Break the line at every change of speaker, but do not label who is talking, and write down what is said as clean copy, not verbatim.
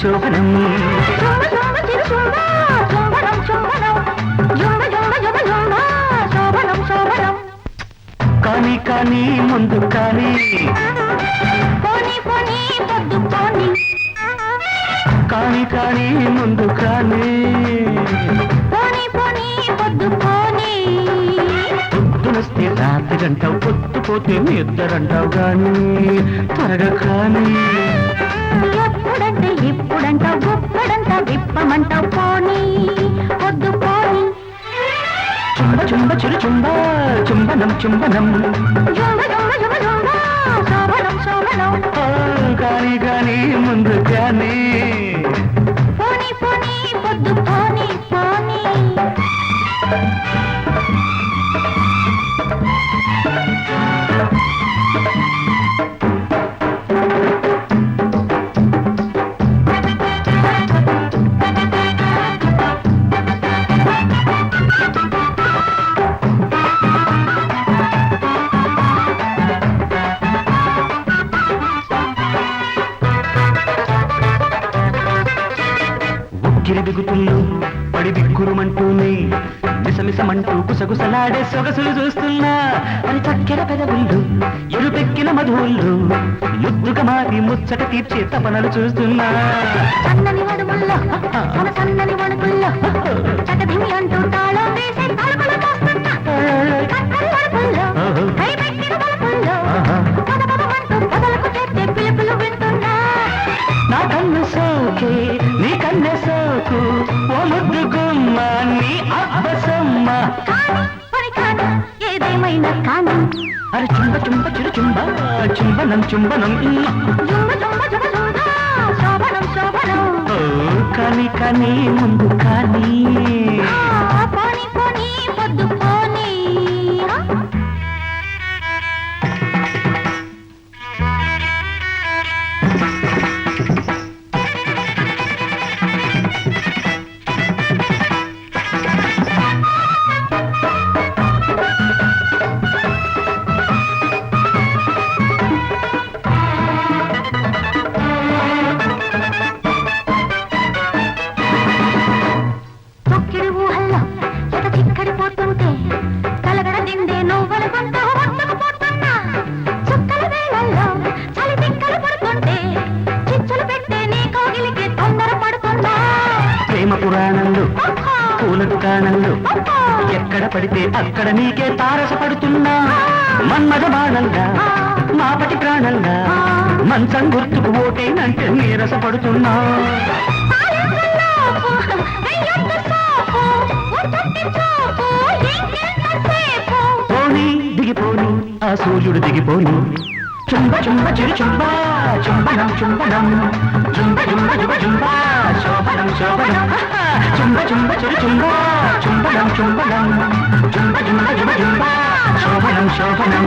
శోభనం
జుంబ జుంబ చిరు జుంబ జుంబనం జుంబనం జుంబ జుంబ జుంబ జుంబ శోభనం శోభనం
కానీ కానీ ముందు కానీ
పోనీ పోనీ పొద్దు పోనీ
కానీ కానీ ముందు కానీ
పోనీ పోనీ పొద్దు పోనీ
పొద్దునొస్తే రాత్రి గంటావు పొద్దుపోతే నిద్రంటావు గాని త్వరగా కానీ
ఎప్పుడంటే ఇప్పుడంటావు గొప్పడంట విప్పమంటావు పోనీ పొద్దు పోనీ
చుంబ చుంబ చిరు చుంబ చుంబనం చుంబనం
జుంబ జుంబ జుంబ జుంబ శోభనం శోభనం
కానీ కానీ ముందు కానీ
పోనీ పోనీ పొద్దు పోనీ పోనీ
ఉక్కిరి బిగుతుళ్ళు పడి బిక్కురుమంటూనే మిసమిసమంటూ గుసగుసలాడే సొగసులు చూస్తున్నా అని చక్కెర పెదవుళ్ళు ఎరుపెక్కిన మధువుళ్ళు ముద్దుగా మారి ముచ్చట తీర్చే తపనలు చూస్తున్నా
సన్నని వడుముల్లో మన సన్నని వణుకుల్లో చకధిమి అంటూ తాళం వేసే తలుపులు కాస్తుంటా కక్కరి వడుపుల్లో కై పెట్టిన బలుపుల్లో పదపదమంటూ పొదలకు చేర్చే పిలుపులు వింటున్నా
నా కన్ను సోకే నీ కన్నె సోకు ఓ ముద్దు గుమ్మ నీ అబ్బసమ్మ
కానీ పని కాని ఏదేమైనా కానీ
అరే చుంబ చుంబ చిరు చుంబ చుంబనం చుంబనం
జుంబ జుంబ జుంబ జుంబ శోభనం శోభనం
ఓ కానీ కానీ ముందు కానీ
పోనీ పోనీ పొద్దు పోనీ తొక్కిడి ఊహల్లో ఎట చిక్కడిపోతుంటే కలగడ దిండే నువ్వుల కొంత ఒట్టుకుపోతున్నా చుక్కల వేళల్లో చలి తిక్కలు పడుతుంటే చిచ్చులు పెట్టే నీ కోగిలికి తొందర పడుతుందా
ప్రేమ పురాణంలో పూల దుకాణంలో ఎక్కడ పడితే అక్కడ నీకే తారసపడుతున్నా మన్మథ బాణంగా మాపటి ప్రాణంగా మంచం గుర్తుకు ఓటేనంటే నీరసపడుతున్నా పోనీ దిగిపోని ఆ సూర్యుడు దిగిపోని చుంబ చుంబ చిరు చుంబ చుంబనం చుంబనం జుంబ జుంబ జుబ జుంబ శోభనం శోభనం చుంబ చుంబ చిరు చుంబ చుంబనం చుంబనం జుంబ జుంబ జుబ జుంబ శోభనం శోభనం